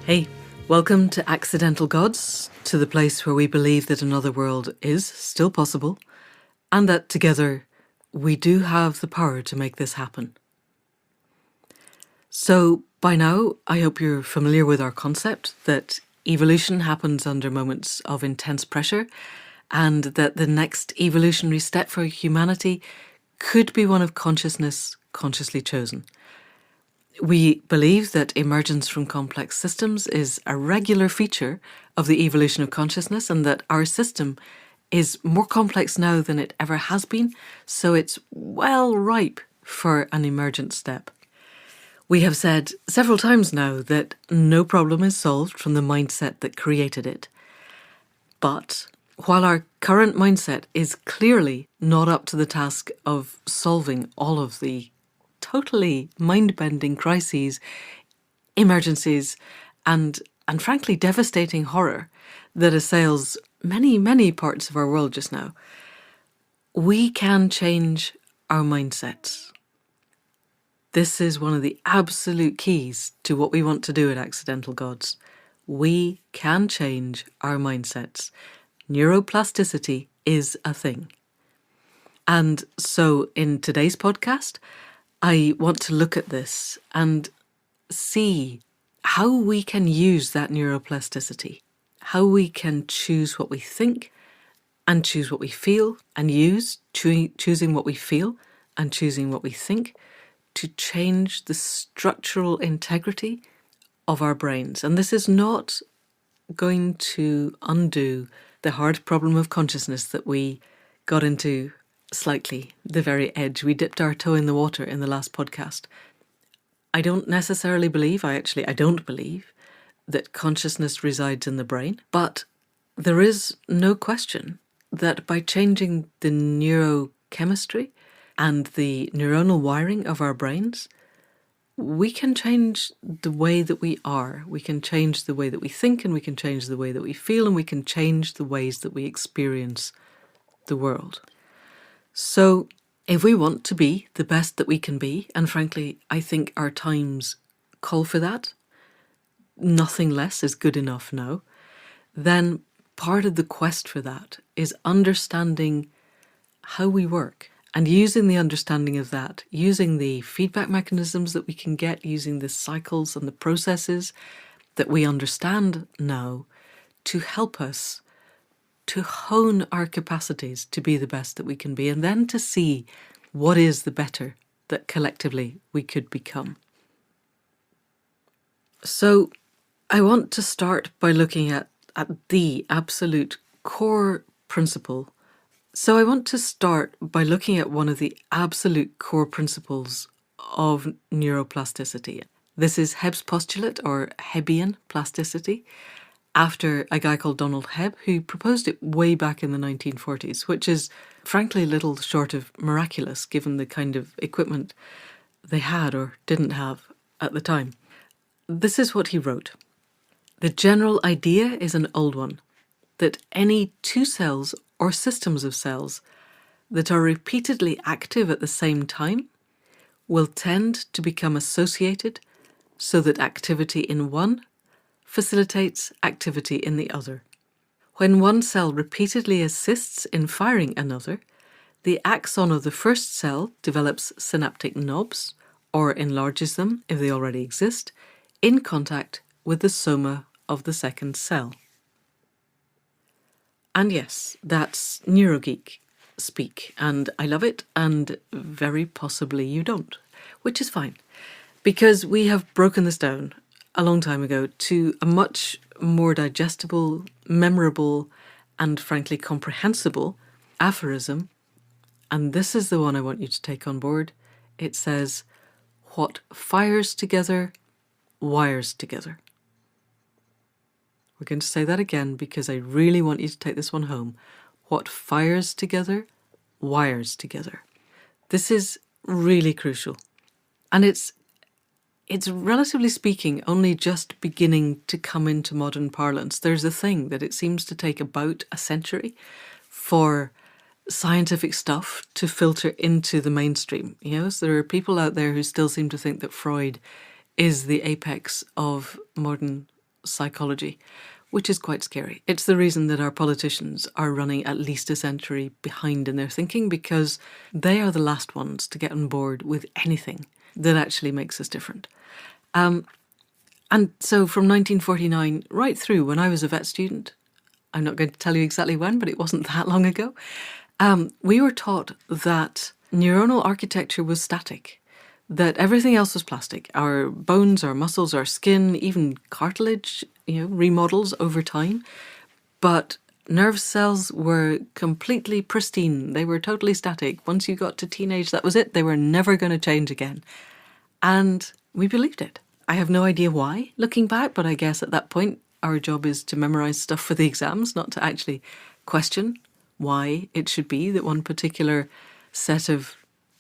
Hey, welcome to Accidental Gods, to the place where we believe that another world is still possible, and that together we do have the power to make this happen. So, by now, I hope you're familiar with our concept that evolution happens under moments of intense pressure, and that the next evolutionary step for humanity could be one of consciousness consciously chosen. We believe that emergence from complex systems is a regular feature of the evolution of consciousness, and that our system is more complex now than it ever has been, so it's well ripe for an emergent step. We have said several times now that no problem is solved from the mindset that created it. But while our current mindset is clearly not up to the task of solving all of the totally mind-bending crises, emergencies, and frankly devastating horror that assails many parts of our world just now, we can change our mindsets. This is one of the absolute keys to what we want to do at Accidental Gods. We can change our mindsets. Neuroplasticity is a thing. And so in today's podcast, I want to look at this and see how we can use that neuroplasticity, how we can choose what we think and choose what we feel, and use choosing what we feel and choosing what we think to change the structural integrity of our brains. And this is not going to undo the hard problem of consciousness that we got into slightly, the very edge. We dipped our toe in the water in the last podcast. I don't necessarily believe, I don't believe that consciousness resides in the brain, but there is no question that by changing the neurochemistry and the neuronal wiring of our brains, we can change the way that we are. We can change the way that we think, and we can change the way that we feel, and we can change the ways that we experience the world. So if we want to be the best that we can be, and frankly, I think our times call for that, nothing less is good enough now, then part of the quest for that is understanding how we work, and using the understanding of that, using the feedback mechanisms that we can get, using the cycles and the processes that we understand now to help us to hone our capacities to be the best that we can be, and then to see what is the better that collectively we could become. So I want to start by looking at the absolute core principle. So I want to start by looking at one of the absolute core principles of neuroplasticity. This is Hebb's postulate, or Hebbian plasticity, after a guy called Donald Hebb, who proposed it way back in the 1940s, which is frankly little short of miraculous given the kind of equipment they had or didn't have at the time. This is what he wrote. The general idea is an old one, that any two cells or systems of cells that are repeatedly active at the same time will tend to become associated so that activity in one facilitates activity in the other. When one cell repeatedly assists in firing another, the axon of the first cell develops synaptic knobs, or enlarges them if they already exist, in contact with the soma of the second cell. And yes, that's neurogeek speak, and I love it, and very possibly you don't, which is fine, because we have broken this down a long time ago to a much more digestible, memorable, and frankly comprehensible aphorism. And this is the one I want you to take on board. It says, "What fires together, wires together." We're going to say that again because I really want you to take this one home. What fires together, wires together. This is really crucial. And it's relatively speaking only just beginning to come into modern parlance. There's a thing that it seems to take about a century for scientific stuff to filter into the mainstream. So there are people out there who still seem to think that Freud is the apex of modern psychology, which is quite scary. It's the reason that our politicians are running at least a century behind in their thinking, because they are the last ones to get on board with anything that actually makes us different. And so from 1949 right through when I was a vet student, I'm not going to tell you exactly when, but it wasn't that long ago, we were taught that neuronal architecture was static, that everything else was plastic. Our bones, our muscles, our skin, even cartilage, remodels over time. But nerve cells were completely pristine. They were totally static. Once you got to teenage, that was it. They were never going to change again. And we believed it. I have no idea why, looking back, but I guess at that point, our job is to memorize stuff for the exams, not to actually question why it should be that one particular set of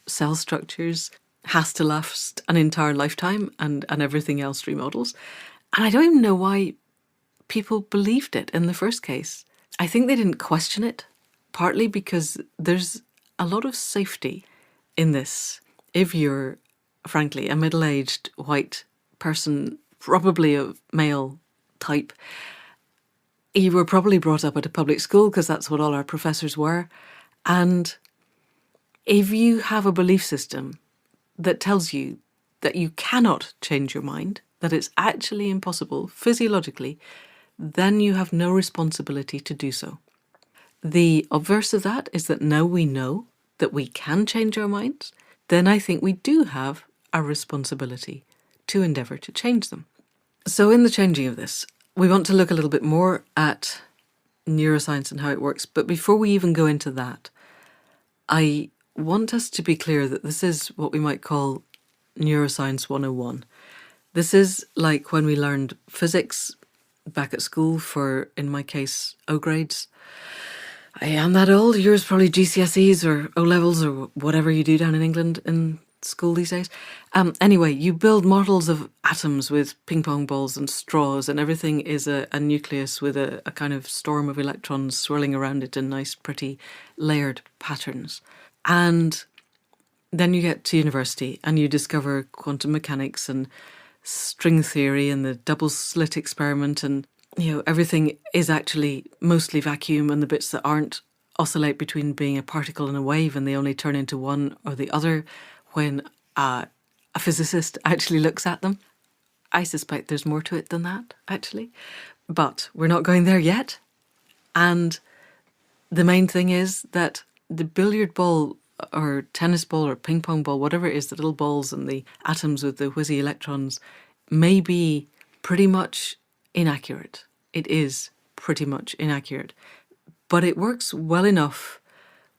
cell structures has to last an entire lifetime and everything else remodels. And I don't even know why people believed it in the first case. I think they didn't question it, partly because there's a lot of safety in this. If you're, frankly, a middle-aged white person, probably a male type, you were probably brought up at a public school because that's what all our professors were. And if you have a belief system that tells you that you cannot change your mind, that it's actually impossible physiologically, then you have no responsibility to do so. The obverse of that is that now we know that we can change our minds, then I think we do have a responsibility to endeavour to change them. So in the changing of this, we want to look a little bit more at neuroscience and how it works. But before we even go into that, I want us to be clear that this is what we might call Neuroscience 101. This is like when we learned physics back at school for, in my case, O grades. I am that old. Yours probably GCSEs or O levels or whatever you do down in England in school these days. Anyway, you build models of atoms with ping pong balls and straws, and everything is a nucleus with a kind of storm of electrons swirling around it in nice, pretty, layered patterns. And then you get to university and you discover quantum mechanics and string theory and the double slit experiment, and everything is actually mostly vacuum, and the bits that aren't oscillate between being a particle and a wave, and they only turn into one or the other when a physicist actually looks at them. I suspect there's more to it than that, actually. But we're not going there yet. And the main thing is that the billiard ball or tennis ball or ping pong ball, whatever it is, the little balls and the atoms with the whizzy electrons, may be pretty much inaccurate. It is pretty much inaccurate. But it works well enough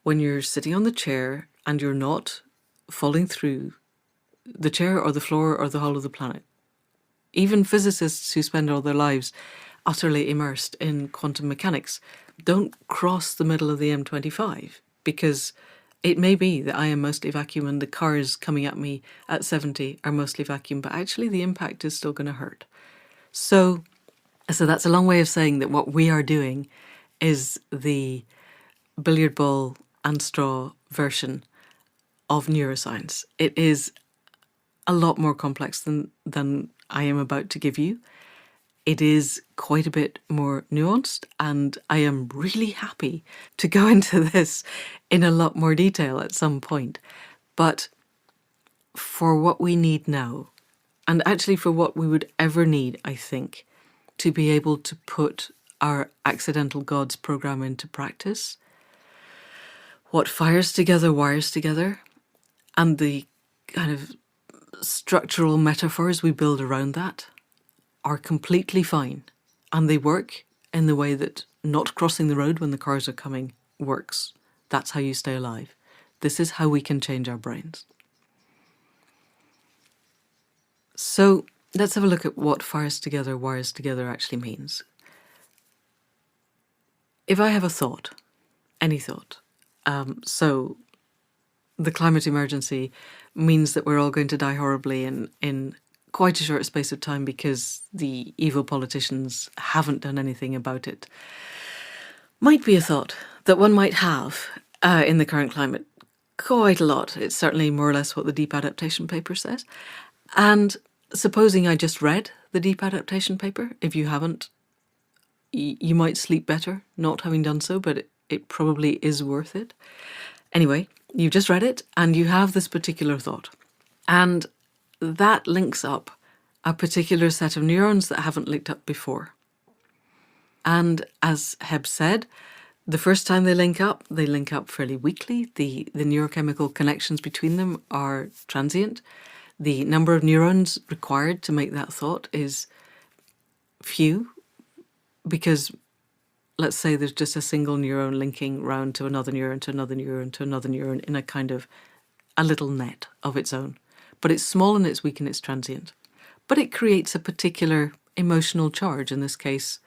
when you're sitting on the chair and you're not falling through the chair or the floor or the whole of the planet. Even physicists who spend all their lives utterly immersed in quantum mechanics don't cross the middle of the M25, because it may be that I am mostly vacuum and the cars coming at me at 70 are mostly vacuum, but actually the impact is still going to hurt. So that's a long way of saying that what we are doing is the billiard ball and straw version of neuroscience. It is a lot more complex than I am about to give you. It is quite a bit more nuanced, and I am really happy to go into this in a lot more detail at some point. But for what we need now, and actually for what we would ever need, I think, to be able to put our accidental gods program into practice, what fires together wires together, and the kind of structural metaphors we build around that are completely fine. And they work in the way that not crossing the road when the cars are coming works. That's how you stay alive. This is how we can change our brains. So let's have a look at what fires together wires together actually means. If I have a thought, any thought, so the climate emergency means that we're all going to die horribly in quite a short space of time because the evil politicians haven't done anything about it. Might be a thought that one might have in the current climate. Quite a lot. It's certainly more or less what the deep adaptation paper says. And supposing I just read the deep adaptation paper. If you haven't, you might sleep better not having done so, but it probably is worth it. Anyway, you've just read it and you have this particular thought. And that links up a particular set of neurons that haven't linked up before. And as Heb said, the first time they link up fairly weakly. The neurochemical connections between them are transient. The number of neurons required to make that thought is few, because let's say there's just a single neuron linking round to another neuron, to another neuron, to another neuron in a kind of a little net of its own. But it's small and it's weak and it's transient. But it creates a particular emotional charge, in this case,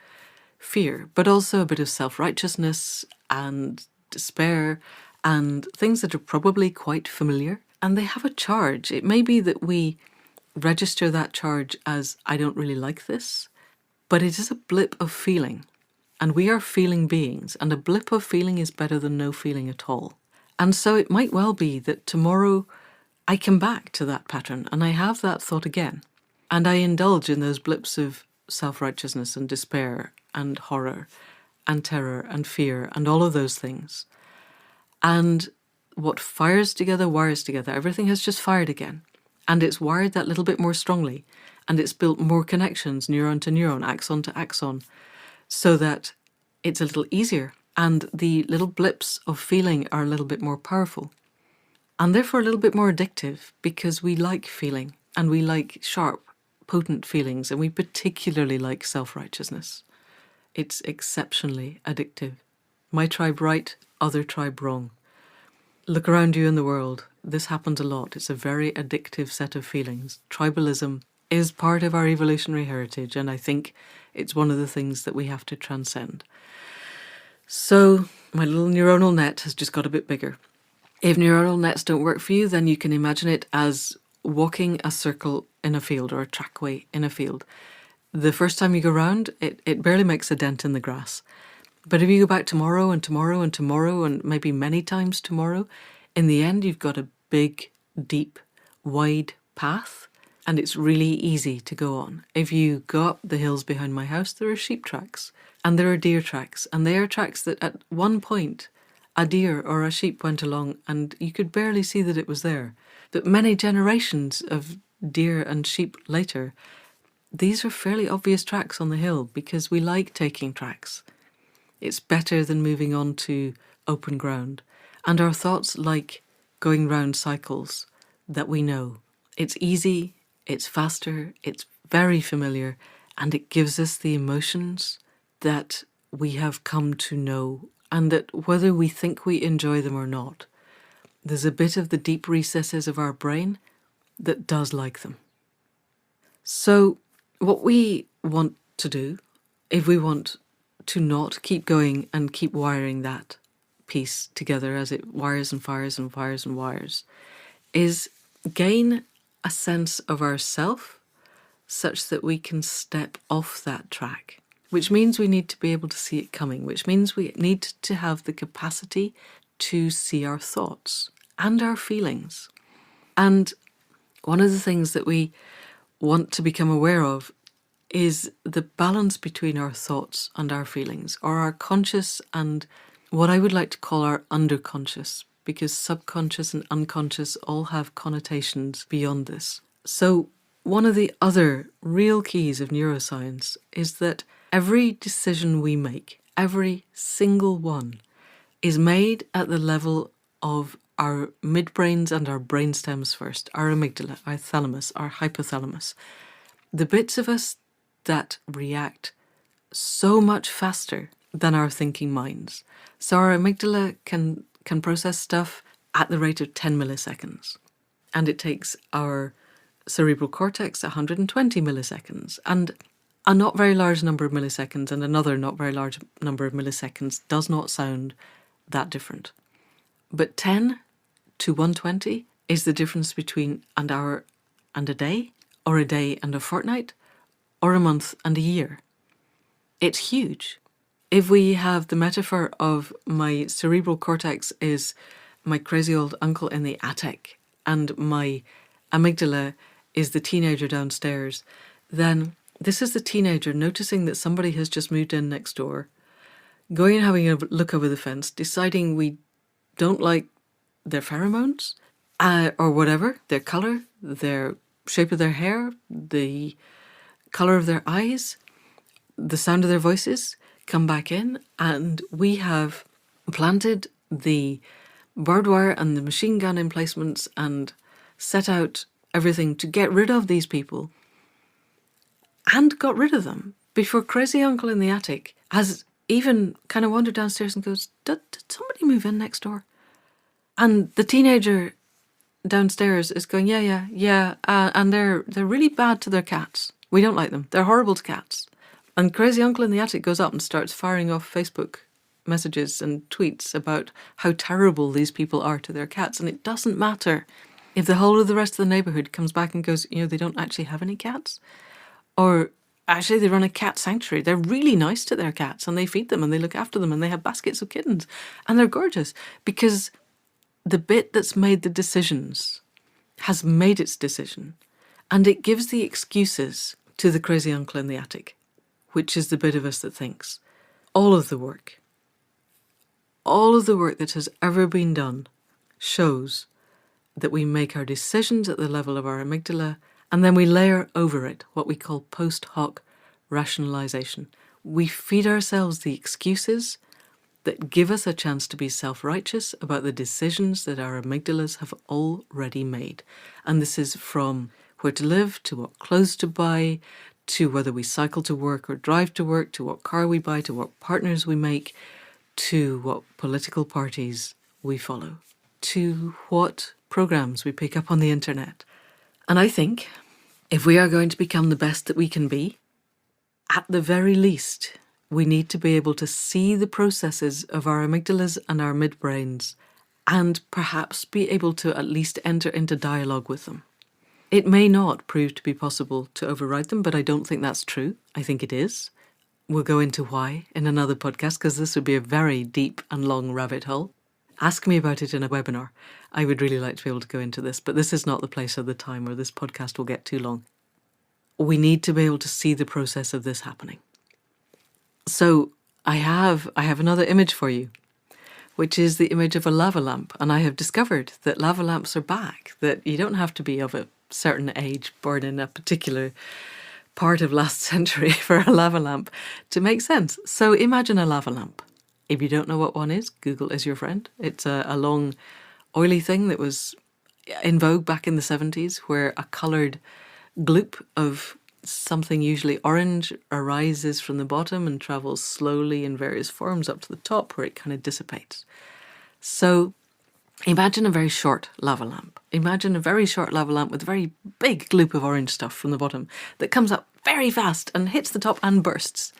fear, but also a bit of self-righteousness and despair and things that are probably quite familiar. And they have a charge. It may be that we register that charge as, I don't really like this, but it is a blip of feeling. And we are feeling beings, and a blip of feeling is better than no feeling at all. And so it might well be that tomorrow I come back to that pattern and I have that thought again. And I indulge in those blips of self-righteousness and despair and horror and terror and fear and all of those things. And what fires together wires together. Everything has just fired again. And it's wired that little bit more strongly. And it's built more connections, neuron to neuron, axon to axon, so that it's a little easier. And the little blips of feeling are a little bit more powerful. And therefore a little bit more addictive, because we like feeling. And we like sharp, potent feelings. And we particularly like self-righteousness. It's exceptionally addictive. My tribe right, other tribe wrong. Look around you in the world. This happens a lot. It's a very addictive set of feelings. Tribalism is part of our evolutionary heritage, and I think it's one of the things that we have to transcend. So my little neuronal net has just got a bit bigger. If neuronal nets don't work for you, then you can imagine it as walking a circle in a field or a trackway in a field. The first time you go round, it barely makes a dent in the grass. But if you go back tomorrow and tomorrow and tomorrow and maybe many times tomorrow, in the end you've got a big, deep, wide path, and it's really easy to go on. If you go up the hills behind my house, there are sheep tracks and there are deer tracks, and they are tracks that at one point a deer or a sheep went along and you could barely see that it was there. But many generations of deer and sheep later, these are fairly obvious tracks on the hill because we like taking tracks. It's better than moving on to open ground. And our thoughts like going round cycles that we know. It's easy, it's faster, it's very familiar, and it gives us the emotions that we have come to know, and that whether we think we enjoy them or not, there's a bit of the deep recesses of our brain that does like them. So what we want to do, if we want to not keep going and keep wiring that piece together as it wires and fires and fires and wires, is gain a sense of ourself such that we can step off that track, which means we need to be able to see it coming, which means we need to have the capacity to see our thoughts and our feelings. And one of the things that we want to become aware of is the balance between our thoughts and our feelings, or our conscious and what I would like to call our underconscious, because subconscious and unconscious all have connotations beyond this. So one of the other real keys of neuroscience is that every decision we make, every single one, is made at the level of our midbrains and our brainstems first, our amygdala, our thalamus, our hypothalamus. The bits of us that react so much faster than our thinking minds. So our amygdala can process stuff at the rate of 10 milliseconds. And it takes our cerebral cortex 120 milliseconds. And a not very large number of milliseconds and another not very large number of milliseconds does not sound that different. But 10 to 120 is the difference between an hour and a day, or a day and a fortnight, or a month and a year. It's huge. If we have the metaphor of my cerebral cortex is my crazy old uncle in the attic and my amygdala is the teenager downstairs, then This is the teenager noticing that somebody has just moved in next door, going and having a look over the fence, deciding we don't like their pheromones, or whatever, their colour, their shape of their hair, the colour of their eyes, the sound of their voices, come back in, and we have planted the barbed wire and the machine gun emplacements and set out everything to get rid of these people, and got rid of them before crazy uncle in the attic has even kind of wandered downstairs and goes, did somebody move in next door? And the teenager downstairs is going, yeah, and they're really bad to their cats. We don't like them. They're horrible to cats. And crazy uncle in the attic goes up and starts firing off Facebook messages and tweets about how terrible these people are to their cats. And it doesn't matter if the whole of the rest of the neighbourhood comes back and goes, they don't actually have any cats. Or actually they run a cat sanctuary. They're really nice to their cats and they feed them and they look after them and they have baskets of kittens. And they're gorgeous because the bit that's made the decisions has made its decision, and it gives the excuses to the crazy uncle in the attic, which is the bit of us that thinks. All of the work that has ever been done shows that we make our decisions at the level of our amygdala, and then we layer over it what we call post hoc rationalization. We feed ourselves the excuses that give us a chance to be self-righteous about the decisions that our amygdalas have already made. And this is from where to live, to what clothes to buy, to whether we cycle to work or drive to work, to what car we buy, to what partners we make, to what political parties we follow, to what programs we pick up on the internet. And I think if we are going to become the best that we can be, at the very least, we need to be able to see the processes of our amygdalas and our midbrains, and perhaps be able to at least enter into dialogue with them. It may not prove to be possible to override them, but I don't think that's true. I think it is. We'll go into why in another podcast, because this would be a very deep and long rabbit hole. Ask me about it in a webinar. I would really like to be able to go into this, but this is not the place or the time, or this podcast will get too long. We need to be able to see the process of this happening. So I have another image for you, which is the image of a lava lamp. And I have discovered that lava lamps are back, that you don't have to be of a certain age, born in a particular part of last century for a lava lamp to make sense. So imagine a lava lamp. If you don't know what one is, Google is your friend. It's a long, oily thing that was in vogue back in the 70s, where a coloured gloop of something usually orange arises from the bottom and travels slowly in various forms up to the top, where it kind of dissipates. So imagine a very short lava lamp. Imagine a very short lava lamp with a very big gloop of orange stuff from the bottom that comes up very fast and hits the top and bursts.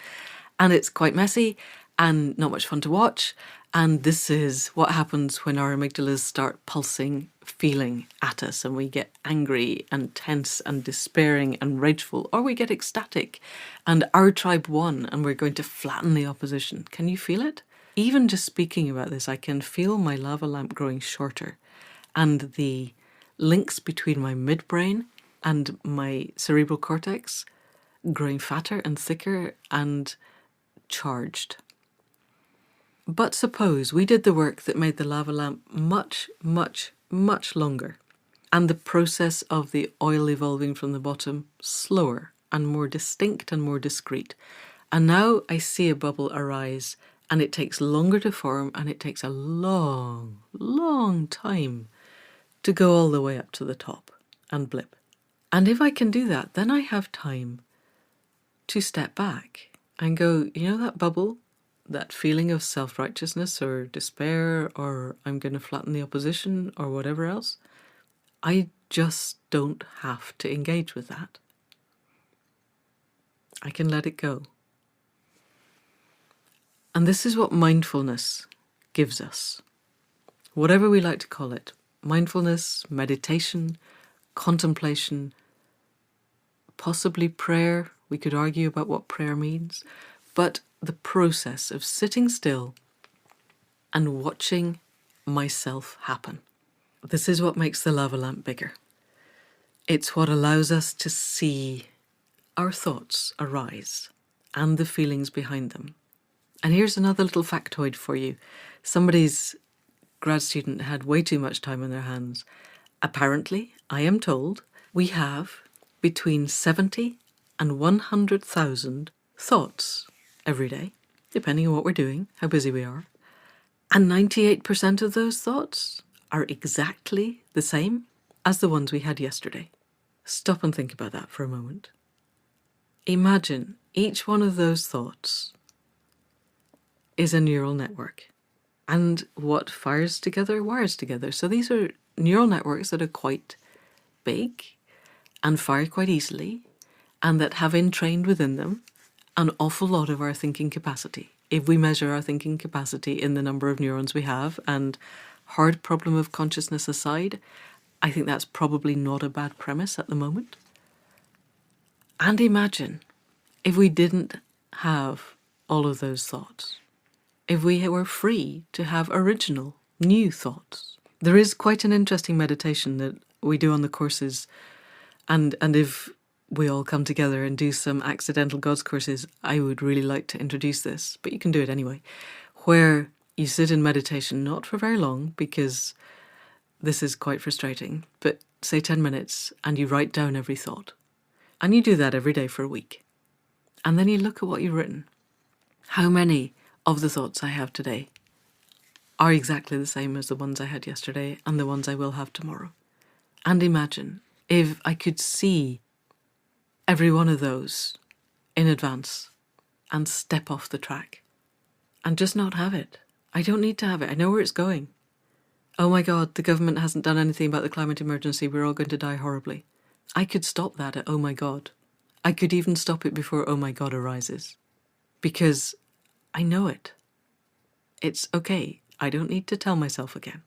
And it's quite messy and not much fun to watch. And this is what happens when our amygdalas start pulsing, feeling at us, and we get angry and tense and despairing and rageful, or we get ecstatic and our tribe won and we're going to flatten the opposition. Can you feel it? Even just speaking about this, I can feel my lava lamp growing shorter and the links between my midbrain and my cerebral cortex growing fatter and thicker and charged. But suppose we did the work that made the lava lamp much, much, much longer, and the process of the oil evolving from the bottom slower and more distinct and more discrete. And now I see a bubble arise, and it takes longer to form, and it takes a long, long time to go all the way up to the top and blip. And if I can do that, then I have time to step back and go, that bubble, that feeling of self-righteousness or despair, or I'm going to flatten the opposition or whatever else, I just don't have to engage with that. I can let it go. And this is what mindfulness gives us. Whatever we like to call it, mindfulness, meditation, contemplation, possibly prayer. We could argue about what prayer means, but the process of sitting still and watching myself happen. This is what makes the lava lamp bigger. It's what allows us to see our thoughts arise and the feelings behind them. And here's another little factoid for you. Somebody's grad student had way too much time on their hands. Apparently, I am told, we have between 70 and 100,000 thoughts every day, depending on what we're doing, how busy we are. And 98% of those thoughts are exactly the same as the ones we had yesterday. Stop and think about that for a moment. Imagine each one of those thoughts is a neural network. And what fires together wires together. So these are neural networks that are quite big and fire quite easily, and that have entrained within them an awful lot of our thinking capacity. If we measure our thinking capacity in the number of neurons we have, and hard problem of consciousness aside, I think that's probably not a bad premise at the moment. And imagine if we didn't have all of those thoughts. If we were free to have original, new thoughts. There is quite an interesting meditation that we do on the courses, and if we all come together and do some Accidental Gods courses, I would really like to introduce this, but you can do it anyway, where you sit in meditation, not for very long, because this is quite frustrating, but say 10 minutes, and you write down every thought. And you do that every day for a week. And then you look at what you've written. How many of the thoughts I have today are exactly the same as the ones I had yesterday and the ones I will have tomorrow? And imagine if I could see every one of those in advance and step off the track and just not have it. I don't need to have it. I know where it's going. Oh my God, the government hasn't done anything about the climate emergency. We're all going to die horribly. I could stop that at oh my God. I could even stop it before oh my God arises. Because I know it. It's okay. I don't need to tell myself again.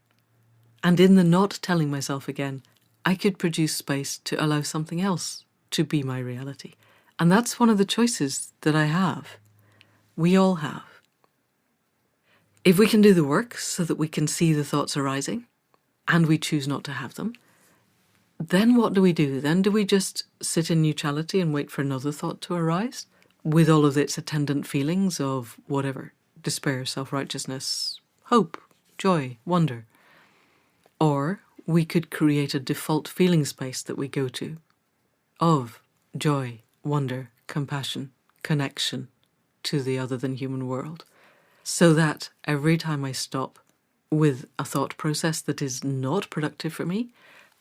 And in the not telling myself again, I could produce space to allow something else to be my reality. And that's one of the choices that I have. We all have. If we can do the work so that we can see the thoughts arising, and we choose not to have them, then what do we do? Then do we just sit in neutrality and wait for another thought to arise, with all of its attendant feelings of whatever, despair, self-righteousness, hope, joy, wonder? Or we could create a default feeling space that we go to of joy, wonder, compassion, connection to the other than human world, so that every time I stop with a thought process that is not productive for me,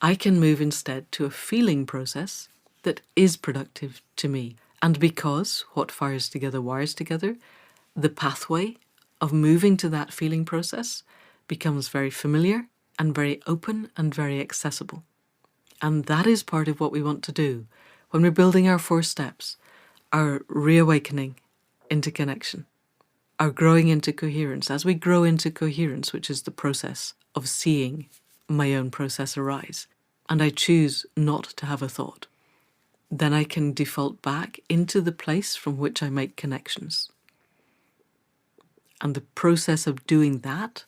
I can move instead to a feeling process that is productive to me. And because what fires together wires together, the pathway of moving to that feeling process becomes very familiar and very open and very accessible. And that is part of what we want to do when we're building our 4 steps, our reawakening into connection, our growing into coherence. As we grow into coherence, which is the process of seeing my own process arise, and I choose not to have a thought, then I can default back into the place from which I make connections. And the process of doing that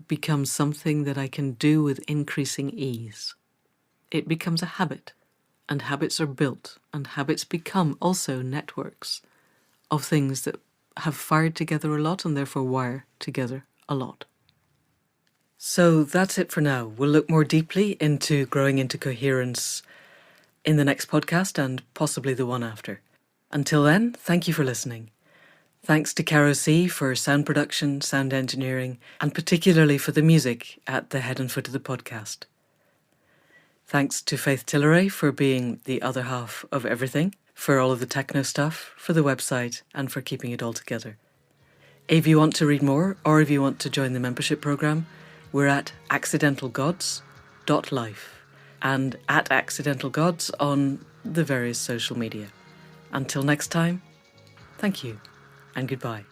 becomes something that I can do with increasing ease. It becomes a habit, and habits are built, and habits become also networks of things that have fired together a lot and therefore wire together a lot. So that's it for now. We'll look more deeply into growing into coherence in the next podcast and possibly the one after. Until then, thank you for listening. Thanks to Caro C for sound production, sound engineering, and particularly for the music at the head and foot of the podcast. Thanks to Faith Tilleray for being the other half of everything, for all of the techno stuff, for the website, and for keeping it all together. If you want to read more, or if you want to join the membership program, we're at accidentalgods.life and at Accidental Gods on the various social media. Until next time, thank you and goodbye.